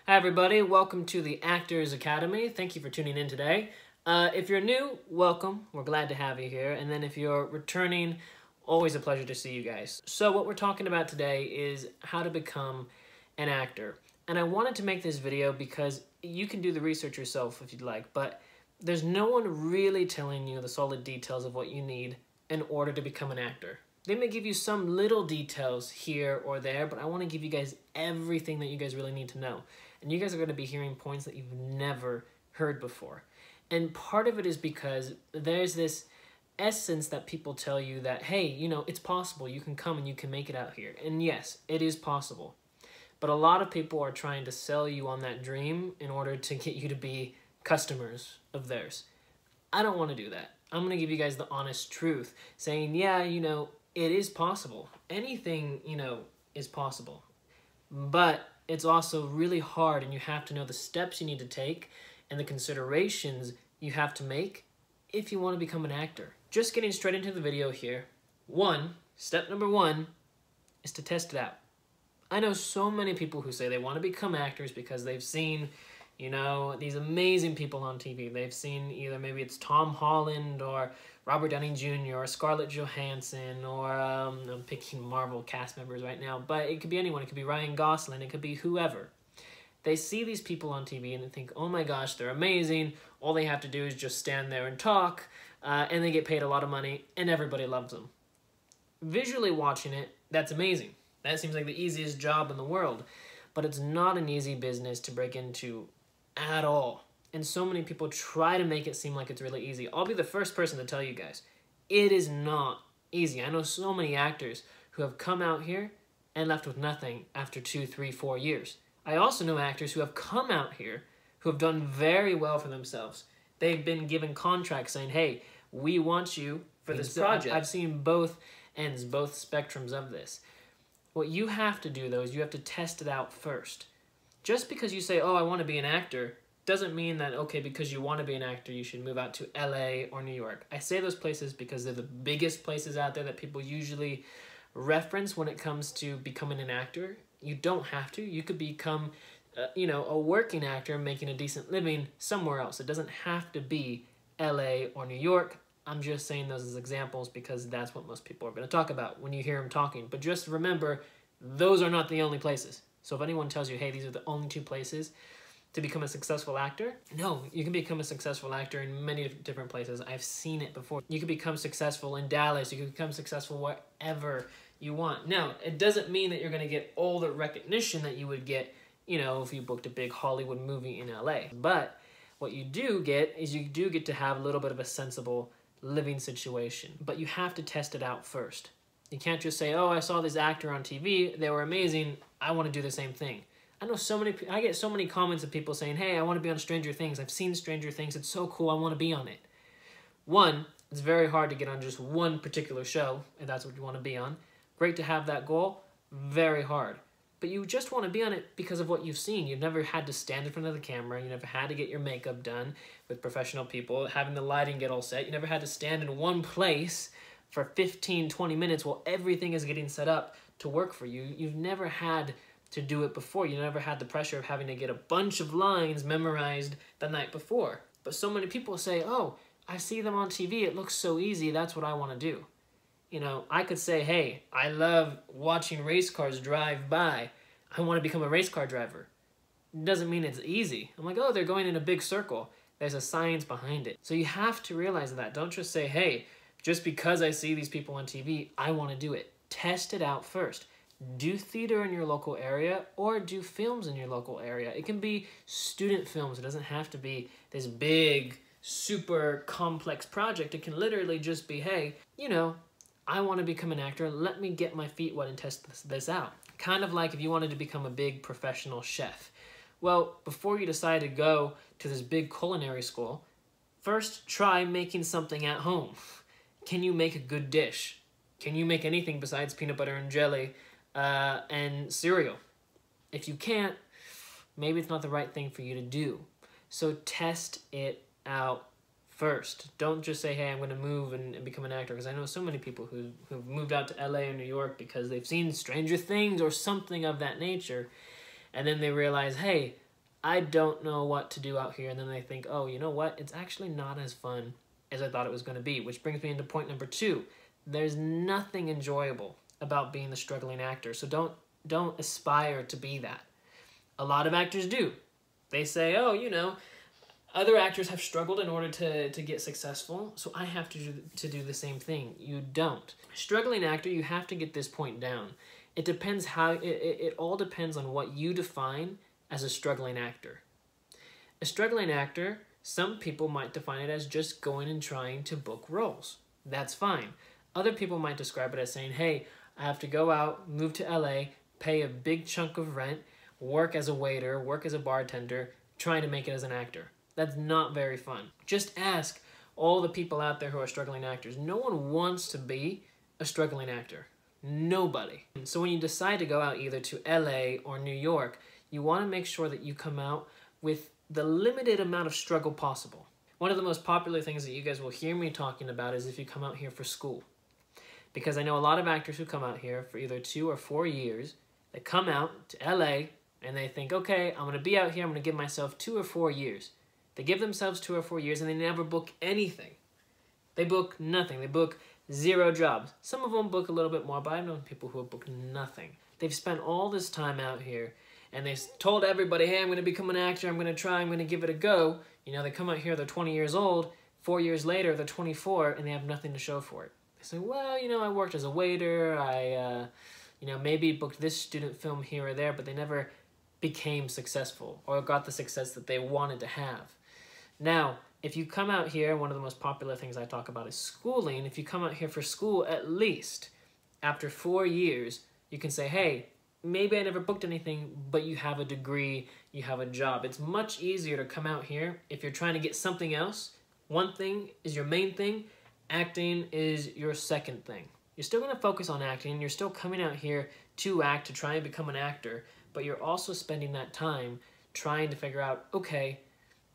Hi everybody, welcome to the Actors Academy. Thank you for tuning in today. If you're new, welcome. We're glad to have you here. And then if you're returning, always a pleasure to see you guys. So what we're talking about today is how to become an actor. And I wanted to make this video because you can do the research yourself if you'd like, but there's no one really telling you the solid details of what you need in order to become an actor. They may give you some little details here or there, but I want to give you guys everything that you guys really need to know. And you guys are going to be hearing points that you've never heard before. And part of it is because there's this essence that people tell you that, hey, you know, it's possible. You can come and you can make it out here. And yes, it is possible. But a lot of people are trying to sell you on that dream in order to get you to be customers of theirs. I don't want to do that. I'm going to give you guys the honest truth, saying, yeah, you know, it is possible. Anything, you know, is possible. But it's also really hard, and you have to know the steps you need to take and the considerations you have to make if you want to become an actor. Just getting straight into the video here. Step number one is to test it out. I know so many people who say they want to become actors because they've seen, you know, these amazing people on TV. They've seen either maybe it's Tom Holland or Robert Downey Jr. or Scarlett Johansson or I'm picking Marvel cast members right now, but it could be anyone. It could be Ryan Gosling. It could be whoever. They see these people on TV and they think, oh my gosh, they're amazing. All they have to do is just stand there and talk, and they get paid a lot of money, and everybody loves them. Visually watching it, that's amazing. That seems like the easiest job in the world, but it's not an easy business to break into at all. And so many people try to make it seem like it's really easy. I'll be the first person to tell you guys, it is not easy. I know so many actors who have come out here and left with nothing after 2, 3, 4 years. I also know actors who have come out here who have done very well for themselves. They've been given contracts saying, hey, we want you for this project. I've seen both ends, both spectrums of this. What you have to do, though, is you have to test it out first. Just because you say, oh, I want to be an actor, doesn't mean that, okay, because you want to be an actor, you should move out to LA or New York. I say those places because they're the biggest places out there that people usually reference when it comes to becoming an actor. You don't have to. You could become, you know, a working actor making a decent living somewhere else. It doesn't have to be LA or New York. I'm just saying those as examples because that's what most people are going to talk about when you hear them talking. But just remember, those are not the only places. So if anyone tells you, hey, these are the only 2 places to become a successful actor, no, you can become a successful actor in many different places. I've seen it before. You can become successful in Dallas. You can become successful wherever you want. Now, it doesn't mean that you're going to get all the recognition that you would get, you know, if you booked a big Hollywood movie in LA. But what you do get is you do get to have a little bit of a sensible living situation. But you have to test it out first. You can't just say, oh, I saw this actor on TV. They were amazing. I want to do the same thing. I get so many comments of people saying, hey, I want to be on Stranger Things. I've seen Stranger Things. It's so cool. I want to be on it. One, it's very hard to get on just one particular show, if that's what you want to be on. Great to have that goal. Very hard. But you just want to be on it because of what you've seen. You've never had to stand in front of the camera. You never had to get your makeup done with professional people, having the lighting get all set. You never had to stand in one place for 15, 20 minutes while everything is getting set up to work for you. You've never had to do it before. You never had the pressure of having to get a bunch of lines memorized the night before. But so many people say, oh, I see them on TV. It looks so easy. That's what I want to do. You know, I could say, hey, I love watching race cars drive by. I want to become a race car driver. It doesn't mean it's easy. I'm like, oh, they're going in a big circle. There's a science behind it. So you have to realize that. Don't just say, hey, just because I see these people on TV, I want to do it. Test it out first. Do theater in your local area or do films in your local area. It can be student films. It doesn't have to be this big, super complex project. It can literally just be, hey, you know, I want to become an actor. Let me get my feet wet and test this out. Kind of like if you wanted to become a big professional chef. Well, before you decide to go to this big culinary school, first try making something at home. Can you make a good dish? Can you make anything besides peanut butter and jelly and cereal? If you can't, maybe it's not the right thing for you to do. So test it out first. Don't just say, hey, I'm going to move and become an actor, because I know so many people who've moved out to LA or New York because they've seen Stranger Things or something of that nature, and then they realize, hey, I don't know what to do out here, and then they think, oh, you know what? It's actually not as fun as I thought it was going to be, which brings me into point number 2. There's nothing enjoyable about being the struggling actor, so don't aspire to be that. A lot of actors do. They say, oh, you know, other actors have struggled in order to get successful, so I have to do the same thing. You don't. Struggling actor, you have to get this point down. It depends it all depends on what you define as a struggling actor. A struggling actor, some people might define it as just going and trying to book roles. That's fine. Other people might describe it as saying, hey, I have to go out, move to LA, pay a big chunk of rent, work as a waiter, work as a bartender, trying to make it as an actor. That's not very fun. Just ask all the people out there who are struggling actors. No one wants to be a struggling actor. Nobody. So when you decide to go out either to LA or New York, you want to make sure that you come out with the limited amount of struggle possible. One of the most popular things that you guys will hear me talking about is if you come out here for school. Because I know a lot of actors who come out here for either 2 or 4 years, they come out to LA and they think, okay, I'm going to be out here, I'm going to give myself 2 or 4 years. They give themselves 2 or 4 years and they never book anything. They book nothing. They book 0 jobs. Some of them book a little bit more, but I've known people who have booked nothing. They've spent all this time out here and they told everybody, hey, I'm going to become an actor, I'm going to try, I'm going to give it a go. You know, they come out here, they're 20 years old, 4 years later, they're 24, and they have nothing to show for it. They say, well, you know, I worked as a waiter, you know, maybe booked this student film here or there, but they never became successful or got the success that they wanted to have. Now, if you come out here, one of the most popular things I talk about is schooling. If you come out here for school, at least after 4 years, you can say, hey, maybe I never booked anything, but you have a degree, you have a job. It's much easier to come out here if you're trying to get something else. One thing is your main thing, acting is your second thing. You're still going to focus on acting, you're still coming out here to act, to try and become an actor, but you're also spending that time trying to figure out, okay,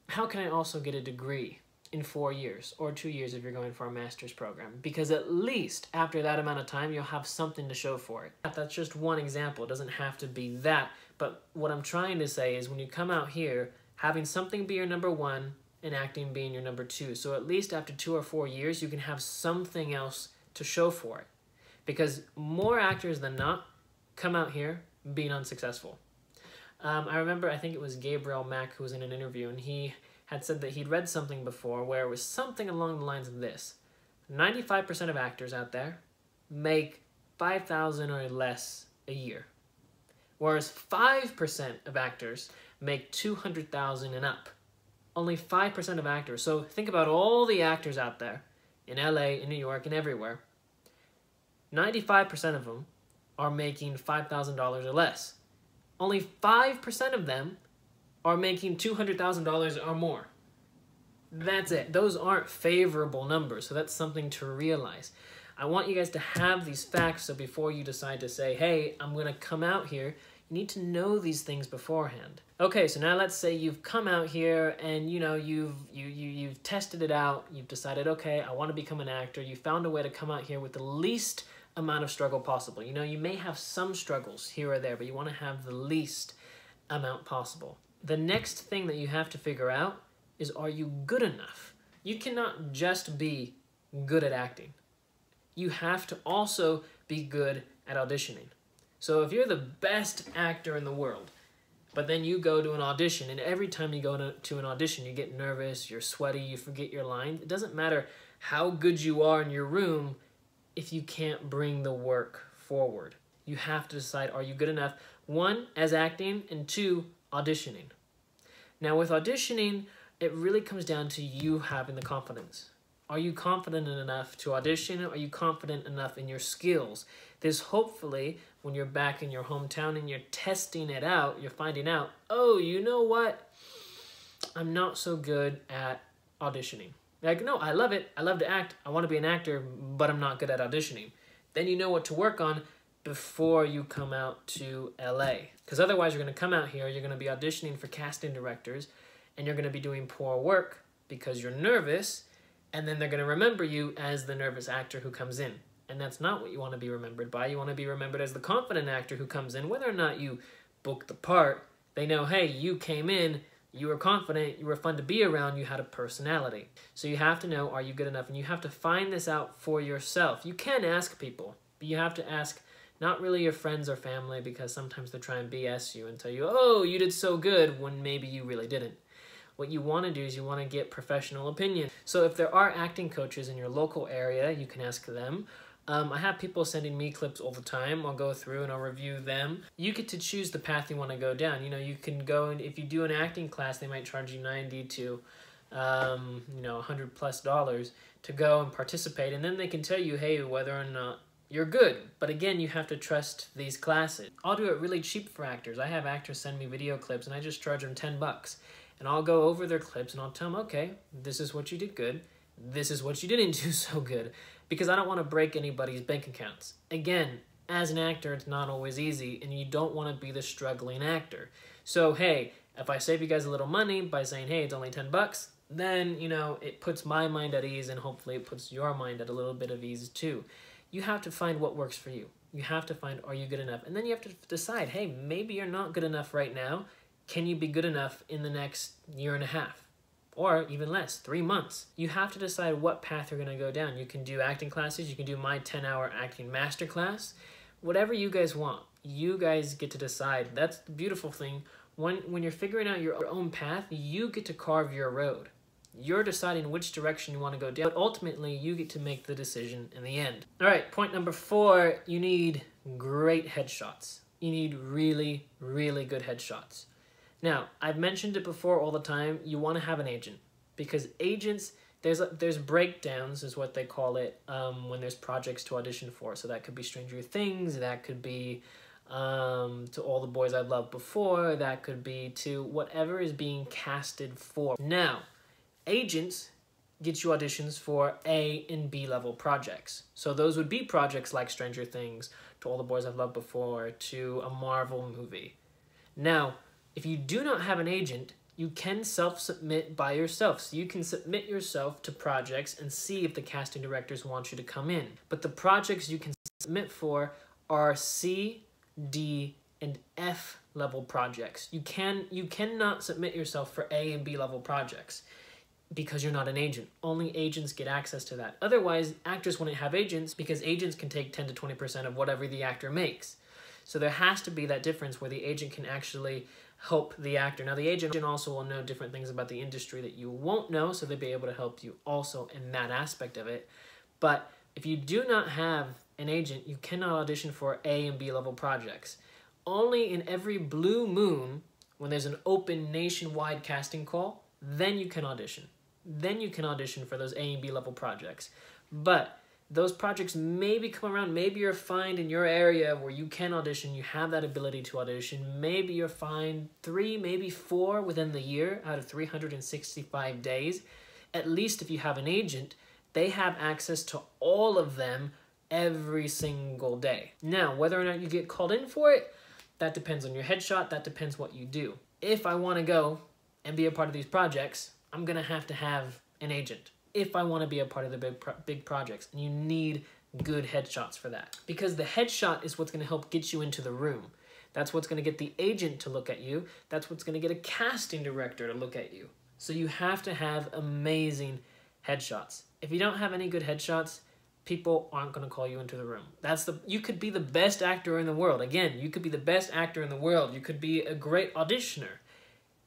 how can I also get a degree in 4 years or 2 years if you're going for a master's program? Because at least after that amount of time, you'll have something to show for it. That's just one example. It doesn't have to be that. But what I'm trying to say is when you come out here, having something be your number 1 and acting being your number 2. So at least after 2 or 4 years, you can have something else to show for it. Because more actors than not come out here being unsuccessful. I remember, I think it was Gabriel Mack who was in an interview, and he had said that he'd read something before where it was something along the lines of this. 95% of actors out there make $5,000 or less a year, whereas 5% of actors make $200,000 and up. Only 5% of actors. So think about all the actors out there in LA, in New York, and everywhere. 95% of them are making $5,000 or less. Only 5% of them are making $200,000 or more. That's it. Those aren't favorable numbers, so that's something to realize. I want you guys to have these facts, so before you decide to say, hey, I'm going to come out here, you need to know these things beforehand. Okay, so now let's say you've come out here and you know you've tested it out, you've decided, okay, I want to become an actor, you found a way to come out here with the least amount of struggle possible. You know, you may have some struggles here or there, but you want to have the least amount possible. The next thing that you have to figure out is, are you good enough? You cannot just be good at acting. You have to also be good at auditioning. So if you're the best actor in the world, but then you go to an audition, and every time you go to an audition, you get nervous, you're sweaty, you forget your lines. It doesn't matter how good you are in your room if you can't bring the work forward. You have to decide, are you good enough? 1, as acting, and 2, auditioning. Now with auditioning, it really comes down to you having the confidence. Are you confident enough to audition? Are you confident enough in your skills? This hopefully, when you're back in your hometown and you're testing it out, you're finding out, oh, you know what? I'm not so good at auditioning. Like, no, I love it. I love to act. I want to be an actor, but I'm not good at auditioning. Then you know what to work on before you come out to LA. Because otherwise you're going to come out here, you're going to be auditioning for casting directors, and you're going to be doing poor work because you're nervous, and then they're going to remember you as the nervous actor who comes in. And that's not what you want to be remembered by. You want to be remembered as the confident actor who comes in. Whether or not you book the part, They know, hey, you came in, you were confident, you were fun to be around, you had a personality. So you have to know, are you good enough? And you have to find this out for yourself. You can ask people, but you have to ask not really your friends or family, because sometimes they try and BS you and tell you, oh, you did so good, when maybe you really didn't. What you want to do is you want to get professional opinion. So if there are acting coaches in your local area, you can ask them. I have people sending me clips all the time. I'll go through and I'll review them. You get to choose the path you want to go down. You know, you can go, and if you do an acting class, they might charge you $90 to $100+ to go and participate, and then they can tell you, hey, whether or not you're good. But again, you have to trust these classes. I'll do it really cheap for actors. I have actors send me video clips and I just charge them $10. And I'll go over their clips and I'll tell them, okay, this is what you did good. This is what you didn't do so good. Because I don't want to break anybody's bank accounts. Again, as an actor, it's not always easy, and you don't want to be the struggling actor. So, hey, if I save you guys a little money by saying, hey, it's only $10, then, you know, it puts my mind at ease, and hopefully it puts your mind at a little bit of ease too. You have to find what works for you. You have to find, are you good enough? And then you have to decide, hey, maybe you're not good enough right now. Can you be good enough in the next year and a half? Or even less, 3 months. You have to decide what path you're going to go down. You can do acting classes. You can do my 10-hour acting masterclass. Whatever you guys want, you guys get to decide. That's the beautiful thing. When you're figuring out your own path, you get to carve your road. You're deciding which direction you want to go down, but ultimately you get to make the decision in the end. All right, point number 4, you need great headshots. You need really, really good headshots. Now, I've mentioned it before all the time, you want to have an agent, because agents, there's breakdowns is what they call it when there's projects to audition for. So that could be Stranger Things, that could be to All the Boys I've Loved Before, that could be to whatever is being casted for. Now, agents get you auditions for A and B level projects. So those would be projects like Stranger Things, To All the Boys I've Loved Before, to a Marvel movie. Now, if you do not have an agent, you can self-submit by yourself. So you can submit yourself to projects and see if the casting directors want you to come in. But the projects you can submit for are C, D, and F level projects. You cannot submit yourself for A and B level projects because you're not an agent. Only agents get access to that. Otherwise, actors wouldn't have agents, because agents can take 10 to 20% of whatever the actor makes. So there has to be that difference where the agent can actually help the actor. Now, the agent also will know different things about the industry that you won't know, so they'll be able to help you also in that aspect of it. But if you do not have an agent, you cannot audition for A and B level projects. Only in every blue moon, when there's an open nationwide casting call, then you can audition. Then you can audition for those A and B level projects. But those projects maybe come around. Maybe you're fine in your area where you can audition. You have that ability to audition. Maybe you're fine 3, maybe 4 within the year out of 365 days. At least if you have an agent, they have access to all of them every single day. Now, whether or not you get called in for it, that depends on your headshot. That depends what you do. If I want to go and be a part of these projects, I'm going to have an agent. If I want to be a part of the big projects, and you need good headshots for that. Because the headshot is what's going to help get you into the room. That's what's going to get the agent to look at you. That's what's going to get a casting director to look at you. So you have to have amazing headshots. If you don't have any good headshots, people aren't going to call you into the room. You could be the best actor in the world. Again, you could be the best actor in the world. You could be a great auditioner.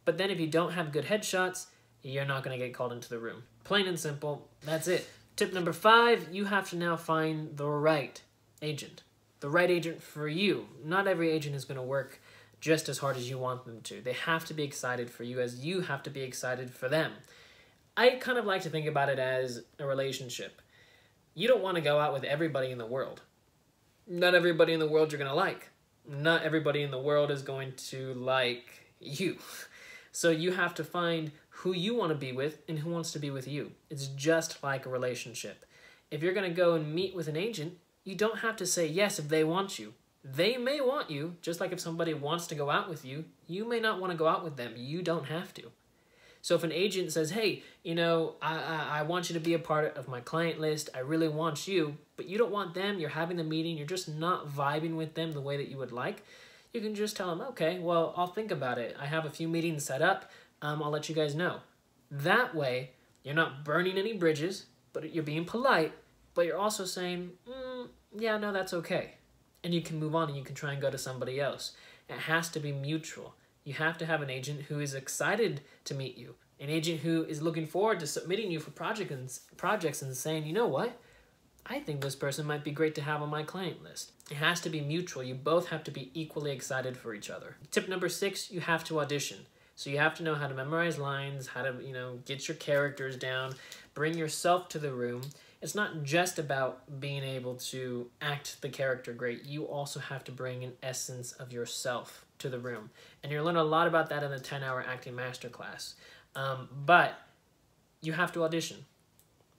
But then if you don't have good headshots, you're not going to get called into the room. Plain and simple, that's it. Tip number 5, you have to now find the right agent. The right agent for you. Not every agent is going to work just as hard as you want them to. They have to be excited for you as you have to be excited for them. I kind of like to think about it as a relationship. You don't want to go out with everybody in the world. Not everybody in the world you're going to like. Not everybody in the world is going to like you. So you have to find who you want to be with and who wants to be with you. It's just like a relationship. If you're going to go and meet with an agent, you don't have to say yes if they want you. They may want you, just like if somebody wants to go out with you, you may not want to go out with them. You don't have to. So if an agent says, hey, you know, I want you to be a part of my client list, I really want you, but you don't want them, you're having the meeting, you're just not vibing with them the way that you would like, you can just tell them, okay, well, I'll think about it. I have a few meetings set up. I'll let you guys know. That way, you're not burning any bridges, but you're being polite, but you're also saying, yeah, no, that's okay. And you can move on and you can try and go to somebody else. It has to be mutual. You have to have an agent who is excited to meet you, an agent who is looking forward to submitting you for projects and saying, you know what? I think this person might be great to have on my client list. It has to be mutual. You both have to be equally excited for each other. Tip number 6, you have to audition. So you have to know how to memorize lines, how to, get your characters down, bring yourself to the room. It's not just about being able to act the character great. You also have to bring an essence of yourself to the room. And you'll learn a lot about that in the 10-hour acting masterclass. But you have to audition.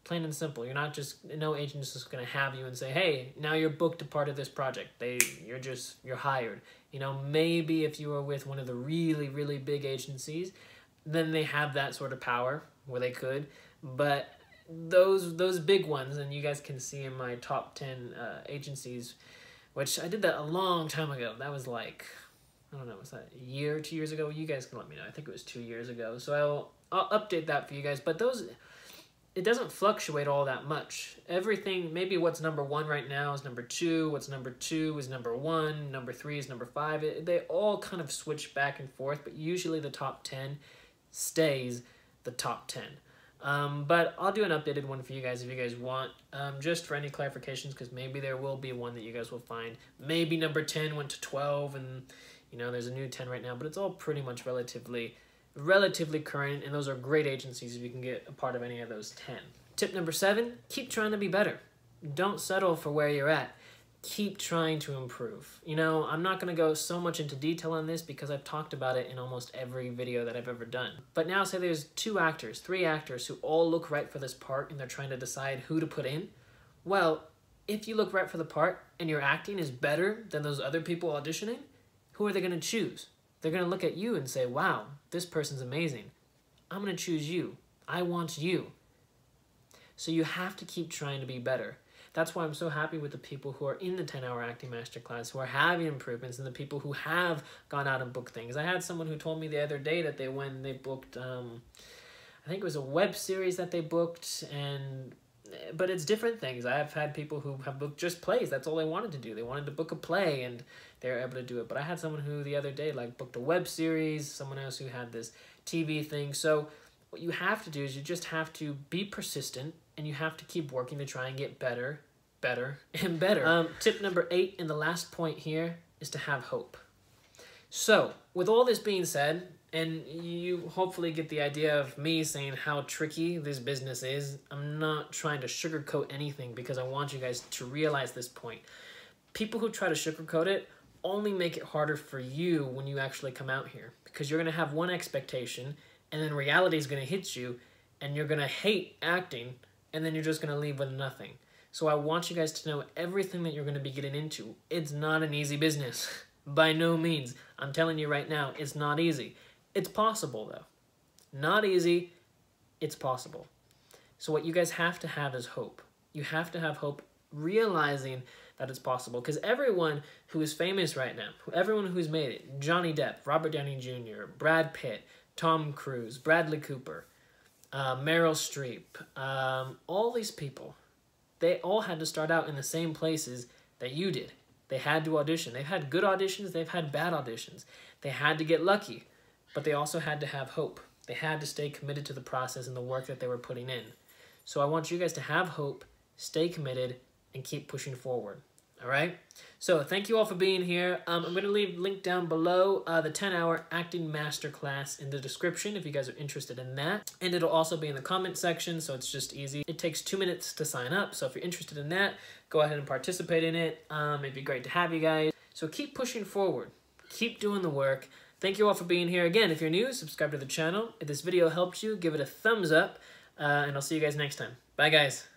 Plain and simple. You're not just, no agent is just going to have you and say, hey, now you're booked a part of this project. You're hired. Maybe if you were with one of the really, really big agencies, then they have that sort of power where they could. But those big ones, and you guys can see in my top 10 agencies, which I did that a long time ago. That was like, I don't know, was that a year, 2 years ago? You guys can let me know. I think it was 2 years ago. So I'll update that for you guys. But it doesn't fluctuate all that much. Everything, maybe what's number 1 right now is number 2, what's number 2 is number 1, number 3 is number 5. They all kind of switch back and forth, but usually the top 10 stays the top 10. But I'll do an updated one for you guys if you guys want, just for any clarifications, because maybe there will be one that you guys will find. Maybe number 10 went to 12, and there's a new 10 right now, but it's all pretty much relatively current, and those are great agencies if you can get a part of any of those 10. Tip number 7, keep trying to be better. Don't settle for where you're at. Keep trying to improve. I'm not going to go so much into detail on this because I've talked about it in almost every video that I've ever done. But now say there's 2 actors, 3 actors who all look right for this part and they're trying to decide who to put in. Well, if you look right for the part and your acting is better than those other people auditioning, who are they going to choose? They're going to look at you and say, wow, this person's amazing. I'm going to choose you. I want you. So you have to keep trying to be better. That's why I'm so happy with the people who are in the 10-hour acting masterclass, who are having improvements, and the people who have gone out and booked things. I had someone who told me the other day that they booked, I think it was a web series that they booked, but it's different things. I have had people who have booked just plays. That's all they wanted to do. They wanted to book a play, and they were able to do it. But I had someone who the other day booked a web series, someone else who had this TV thing. So what you have to do is you just have to be persistent, and you have to keep working to try and get better, and better. Tip number 8, and the last point here, is to have hope. So with all this being said, and you hopefully get the idea of me saying how tricky this business is, I'm not trying to sugarcoat anything because I want you guys to realize this point. People who try to sugarcoat it only make it harder for you when you actually come out here, because you're going to have one expectation and then reality is going to hit you and you're going to hate acting, and then you're just going to leave with nothing. So I want you guys to know everything that you're going to be getting into. It's not an easy business. By no means. I'm telling you right now, it's not easy. It's possible, though. Not easy. It's possible. So what you guys have to have is hope. You have to have hope, realizing that it's possible. Because everyone who is famous right now, everyone who's made it, Johnny Depp, Robert Downey Jr., Brad Pitt, Tom Cruise, Bradley Cooper, Meryl Streep, all these people, they all had to start out in the same places that you did. They had to audition. They've had good auditions. They've had bad auditions. They had to get lucky, but they also had to have hope. They had to stay committed to the process and the work that they were putting in. So I want you guys to have hope, stay committed, and keep pushing forward. All right? So thank you all for being here. I'm going to leave a link down below, the 10-hour acting masterclass in the description if you guys are interested in that. And it'll also be in the comment section, so it's just easy. It takes 2 minutes to sign up, so if you're interested in that, go ahead and participate in it. It'd be great to have you guys. So keep pushing forward. Keep doing the work. Thank you all for being here. Again, if you're new, subscribe to the channel. If this video helped you, give it a thumbs up, and I'll see you guys next time. Bye, guys.